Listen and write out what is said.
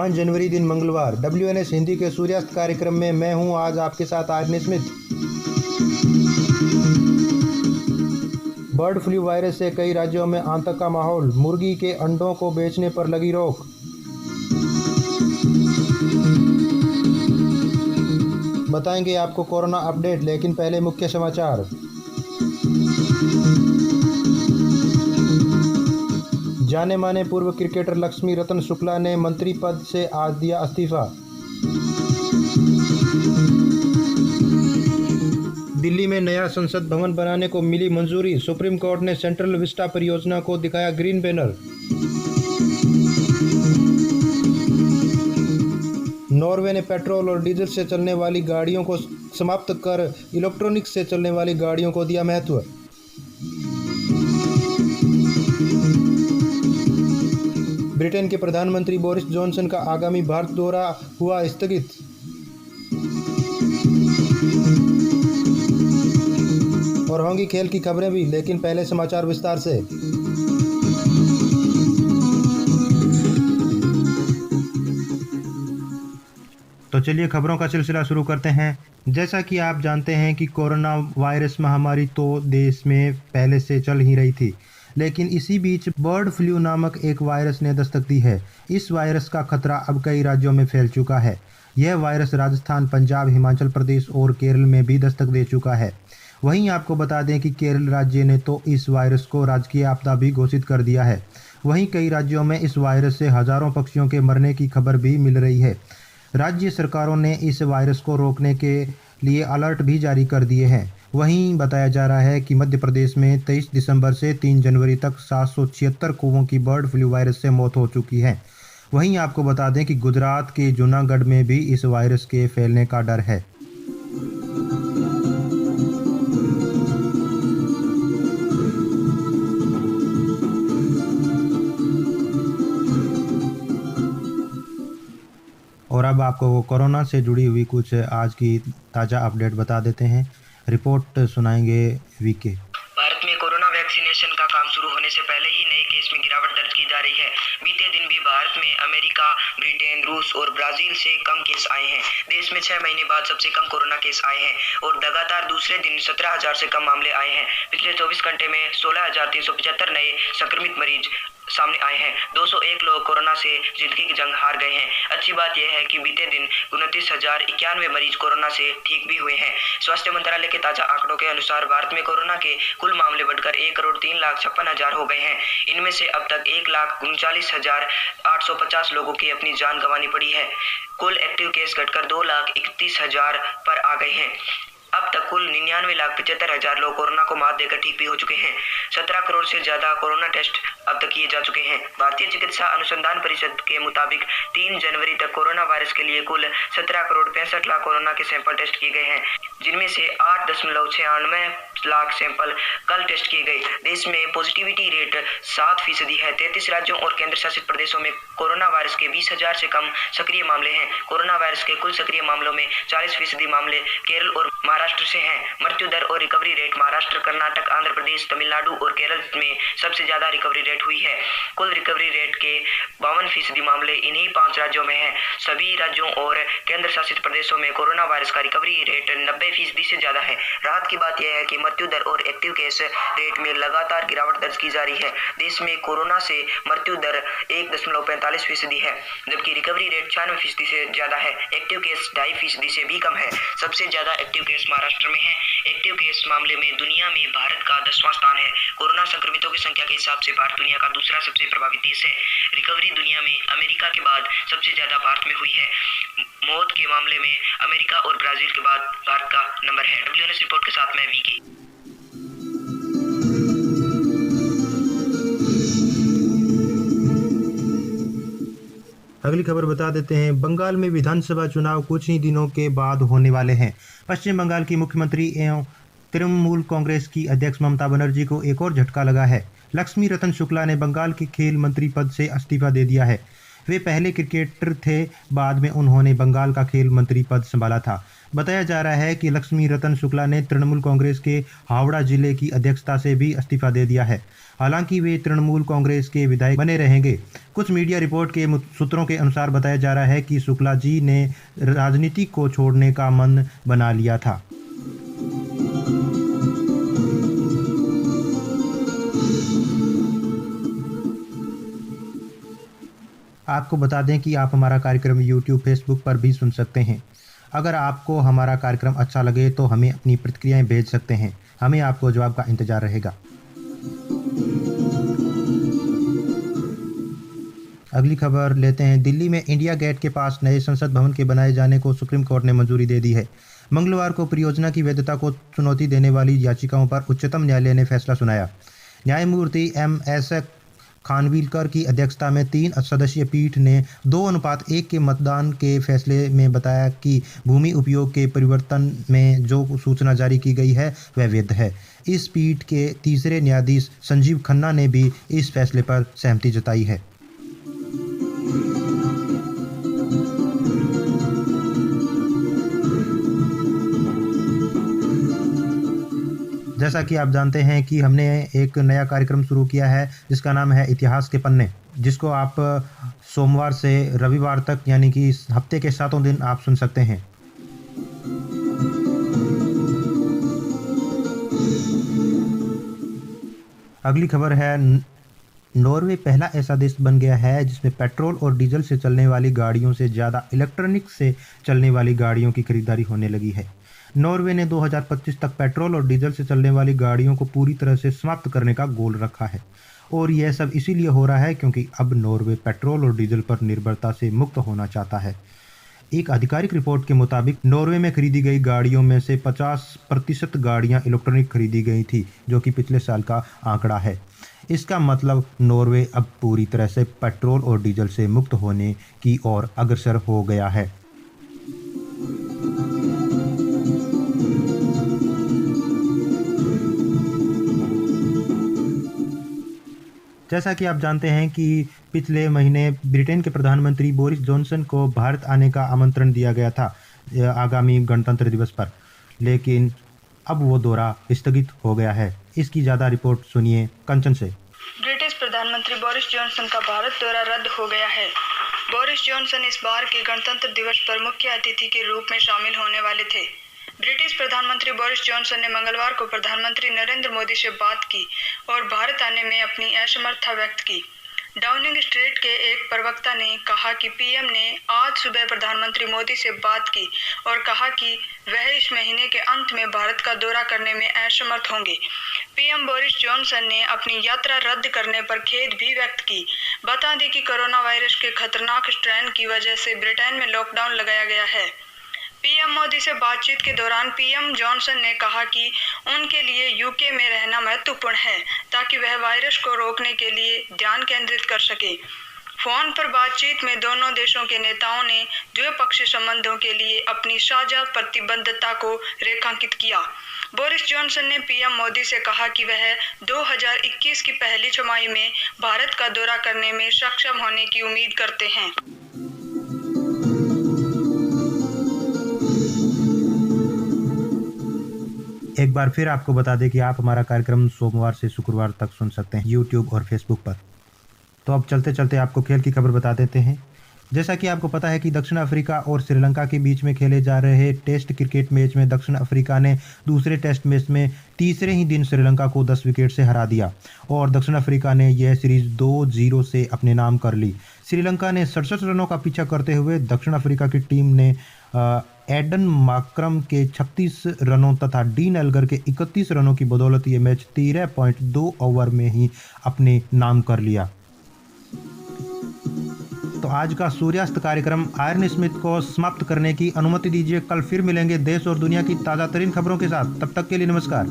5 जनवरी दिन मंगलवार WNS हिंदी के सूर्यास्त कार्यक्रम में मैं हूं आज आपके साथ Aryan Smith. Bird flu virus से कई राज्यों में आतंक का माहौल, मुर्गी के अंडों को बेचने पर लगी रोक। बताएंगे आपको कोरोना अपडेट, लेकिन पहले मुख्य समाचार। जाने माने पूर्व क्रिकेटर लक्ष्मी रतन शुक्ला ने मंत्री पद से आज दिया इस्तीफा। दिल्ली में नया संसद भवन बनाने को मिली मंजूरी, सुप्रीम कोर्ट ने सेंट्रल विस्टा परियोजना को दिखाया ग्रीन बैनर। नॉर्वे ने पेट्रोल और डीजल से चलने वाली गाड़ियों को समाप्त कर इलेक्ट्रॉनिक्स से चलने वाली गाड़ियों को दिया महत्व। ब्रिटेन के प्रधानमंत्री बोरिस जॉनसन का आगामी भारत दौरा हुआ स्थगित। और होंगी खेल की खबरें भी, लेकिन पहले समाचार विस्तार से। तो चलिए खबरों का सिलसिला शुरू करते हैं। जैसा कि आप जानते हैं कि कोरोना वायरस महामारी तो देश में पहले से चल ही रही थी, लेकिन इसी बीच बर्ड फ्लू नामक एक वायरस ने दस्तक दी है। इस वायरस का खतरा अब कई राज्यों में फैल चुका है। यह वायरस राजस्थान, पंजाब, हिमाचल प्रदेश और केरल में भी दस्तक दे चुका है। वहीं आपको बता दें कि केरल राज्य ने तो इस वायरस को राजकीय आपदा भी घोषित कर दिया है। वहीं कई राज्यों में इस वायरस से हजारों पक्षियों के मरने की खबर भी मिल रही है। राज्य सरकारों ने इस वायरस को रोकने के लिए अलर्ट भी जारी कर दिए हैं। वहीं बताया जा रहा है कि मध्य प्रदेश में 23 दिसंबर से 3 जनवरी तक 776 कौवों की बर्ड फ्लू वायरस से मौत हो चुकी है। वहीं आपको बता दें कि गुजरात के जूनागढ़ में भी इस वायरस के फैलने का डर है। और अब आपको कोरोना से जुड़ी हुई कुछ आज की ताज़ा अपडेट बता देते हैं। रिपोर्ट सुनाएंगे वीके। भारत में कोरोना वैक्सीनेशन का काम शुरू होने से पहले ही नए केस में गिरावट दर्ज की जा रही है। बीते दिन भी भारत में अमेरिका, ब्रिटेन, रूस और ब्राजील से कम केस आए हैं। देश में 6 महीने बाद सबसे कम कोरोना केस आए हैं और लगातार दूसरे दिन 17,000 से कम मामले आए हैं। पिछले 24 घंटे में 16,375 नए संक्रमित मरीज सामने आए हैं। 201 लोग कोरोना से जिंदगी की जंग हार गए हैं। अच्छी बात यह है कि बीते दिन 29,091 मरीज कोरोना से ठीक भी हुए हैं। स्वास्थ्य मंत्रालय के ताजा आंकड़ों के अनुसार भारत में कोरोना के कुल मामले बढ़कर 1,03,56,000 हो गए हैं। इनमें से अब तक 1,39,850 लोगों की अपनी जान गंवानी पड़ी है। कुल एक्टिव केस घटकर 2,31,000 पर आ गए हैं। अब तक कुल 99,75,000 लोग कोरोना को मात देकर ठीक भी हो चुके हैं। 17 करोड़ से ज्यादा कोरोना टेस्ट अब तक किए जा चुके हैं। भारतीय चिकित्सा अनुसंधान परिषद के मुताबिक 3 जनवरी तक कोरोना वायरस के लिए कुल 17 करोड़ 65 लाख कोरोना के सैंपल टेस्ट किए गए हैं, जिनमें से 8.96 लाख सैंपल कल टेस्ट किए गए। देश में पॉजिटिविटी रेट 7% है। 33 राज्यों और केंद्र शासित प्रदेशों में कोरोना वायरस के 20,000 से कम सक्रिय मामले हैं। कोरोना वायरस के कुल सक्रिय मामलों में 40% मामले केरल और महाराष्ट्र से हैं। मृत्यु दर और रिकवरी रेट महाराष्ट्र, कर्नाटक, आंध्र प्रदेश, तमिलनाडु और केरल में सबसे ज्यादा रिकवरी रेट हुई है। कुल रिकवरी रेट के 52% मामले इन्हीं 5 राज्यों में हैं। सभी राज्यों और केंद्र शासित प्रदेशों में कोरोना वायरस का रिकवरी रेट 90% से ज्यादा है। राहत की बात यह है कि मृत्यु दर और एक्टिव केस रेट में लगातार गिरावट दर्ज की जा रही है। देश में कोरोना से मृत्यु दर 1.45% है, जबकि रिकवरी रेट 96% से ज्यादा है। एक्टिव केस 2.5% से भी कम है। सबसे ज्यादा एक्टिव केस महाराष्ट्र में है। एक्टिव केस मामले में दुनिया में भारत का 10वां स्थान है। कोरोना संक्रमितों की संख्या के हिसाब से भारत दुनिया का दूसरा सबसे प्रभावित देश है। रिकवरी दुनिया में अमेरिका के बाद सबसे ज्यादा भारत में हुई है। मौत के मामले में अमेरिका और ब्राजील के बाद भारत का नंबर है। WNS रिपोर्ट के साथ मैं वीके। अगली खबर बता देते हैं। बंगाल में विधानसभा चुनाव कुछ ही दिनों के बाद होने वाले हैं। पश्चिम बंगाल की मुख्यमंत्री एवं तृणमूल कांग्रेस की अध्यक्ष ममता बनर्जी को एक और झटका लगा है। लक्ष्मी रतन शुक्ला ने बंगाल के खेल मंत्री पद से इस्तीफा दे दिया है। वे पहले क्रिकेटर थे, बाद में उन्होंने बंगाल का खेल मंत्री पद संभाला था। बताया जा रहा है कि लक्ष्मी रतन शुक्ला ने तृणमूल कांग्रेस के हावड़ा जिले की अध्यक्षता से भी इस्तीफा दे दिया है। हालांकि वे तृणमूल कांग्रेस के विधायक बने रहेंगे। कुछ मीडिया रिपोर्ट के सूत्रों के अनुसार बताया जा रहा है कि शुक्ला जी ने राजनीति को छोड़ने का मन बना लिया था। आपको बता दें कि आप हमारा कार्यक्रम YouTube, फेसबुक पर भी सुन सकते हैं। अगर आपको हमारा कार्यक्रम अच्छा लगे तो हमें अपनी प्रतिक्रियाएं भेज सकते हैं। हमें आपको जवाब का इंतजार रहेगा। अगली खबर लेते हैं। दिल्ली में इंडिया गेट के पास नए संसद भवन के बनाए जाने को सुप्रीम कोर्ट ने मंजूरी दे दी है। मंगलवार को परियोजना की वैधता को चुनौती देने वाली याचिकाओं पर उच्चतम न्यायालय ने फैसला सुनाया। न्यायमूर्ति MS खानविलकर की अध्यक्षता में 3 सदस्यीय पीठ ने 2:1 के मतदान के फैसले में बताया कि भूमि उपयोग के परिवर्तन में जो सूचना जारी की गई है वह वैध है। इस पीठ के तीसरे न्यायाधीश संजीव खन्ना ने भी इस फैसले पर सहमति जताई है। जैसा कि आप जानते हैं कि हमने एक नया कार्यक्रम शुरू किया है जिसका नाम है इतिहास के पन्ने, जिसको आप सोमवार से रविवार तक यानी कि हफ्ते के 7 दिन आप सुन सकते हैं। अगली खबर है, नॉर्वे पहला ऐसा देश बन गया है जिसमें पेट्रोल और डीजल से चलने वाली गाड़ियों से ज़्यादा इलेक्ट्रॉनिक से चलने वाली गाड़ियों की खरीदारी होने लगी है। नॉर्वे ने 2025 तक पेट्रोल और डीजल से चलने वाली गाड़ियों को पूरी तरह से समाप्त करने का गोल रखा है और यह सब इसीलिए हो रहा है क्योंकि अब नॉर्वे पेट्रोल और डीजल पर निर्भरता से मुक्त होना चाहता है। एक आधिकारिक रिपोर्ट के मुताबिक नॉर्वे में खरीदी गई गाड़ियों में से 50% गाड़ियां इलेक्ट्रॉनिक खरीदी गई थी, जो कि पिछले साल का आंकड़ा है। इसका मतलब नॉर्वे अब पूरी तरह से पेट्रोल और डीजल से मुक्त होने की ओर अग्रसर हो गया है। जैसा कि आप जानते हैं कि पिछले महीने ब्रिटेन के प्रधानमंत्री बोरिस जॉनसन को भारत आने का आमंत्रण दिया गया था आगामी गणतंत्र दिवस पर, लेकिन अब वो दौरा स्थगित हो गया है। इसकी ज़्यादा रिपोर्ट सुनिए कंचन से। ब्रिटिश प्रधानमंत्री बोरिस जॉनसन का भारत दौरा रद्द हो गया है। बोरिस जॉनसन इस बार के गणतंत्र दिवस पर मुख्य अतिथि के रूप में शामिल होने वाले थे। ब्रिटिश प्रधानमंत्री बोरिस जॉनसन ने मंगलवार को प्रधानमंत्री नरेंद्र मोदी से बात की और भारत आने में अपनी असमर्थता व्यक्त की। डाउनिंग स्ट्रीट के एक प्रवक्ता ने कहा कि पीएम ने आज सुबह प्रधानमंत्री मोदी से बात की और कहा कि वह इस महीने के अंत में भारत का दौरा करने में असमर्थ होंगे। पीएम बोरिस जॉनसन ने अपनी यात्रा रद्द करने पर खेद भी व्यक्त की। बता दें कि कोरोना वायरस के खतरनाक स्ट्रेन की वजह से ब्रिटेन में लॉकडाउन लगाया गया है। पीएम मोदी से बातचीत के दौरान पीएम जॉनसन ने कहा कि उनके लिए यूके में रहना महत्वपूर्ण है ताकि वह वायरस को रोकने के लिए ध्यान केंद्रित कर सके। फोन पर बातचीत में दोनों देशों के नेताओं ने द्विपक्षीय संबंधों के लिए अपनी साझा प्रतिबद्धता को रेखांकित किया। बोरिस जॉनसन ने पीएम मोदी से कहा कि वह 2021 की पहली छमाही में भारत का दौरा करने में सक्षम होने की उम्मीद करते हैं। एक बार फिर आपको बता दें कि आप हमारा कार्यक्रम सोमवार से शुक्रवार तक सुन सकते हैं YouTube और Facebook पर। तो अब चलते चलते आपको खेल की खबर बता देते हैं। जैसा कि आपको पता है कि दक्षिण अफ्रीका और श्रीलंका के बीच में खेले जा रहे टेस्ट क्रिकेट मैच में दक्षिण अफ्रीका ने दूसरे टेस्ट मैच में तीसरे ही दिन श्रीलंका को 10 विकेट से हरा दिया और दक्षिण अफ्रीका ने यह सीरीज 2-0 से अपने नाम कर ली। श्रीलंका ने 67 रनों का पीछा करते हुए दक्षिण अफ्रीका की टीम ने एडन मार्क्रम के 36 रनों तथा डीन एल्गर के 31 रनों की बदौलत ये मैच 13.2 ओवर में ही अपने नाम कर लिया। तो आज का सूर्यास्त कार्यक्रम आयरन स्मिथ को समाप्त करने की अनुमति दीजिए। कल फिर मिलेंगे देश और दुनिया की ताज़ा तरीन खबरों के साथ। तब तक के लिए नमस्कार।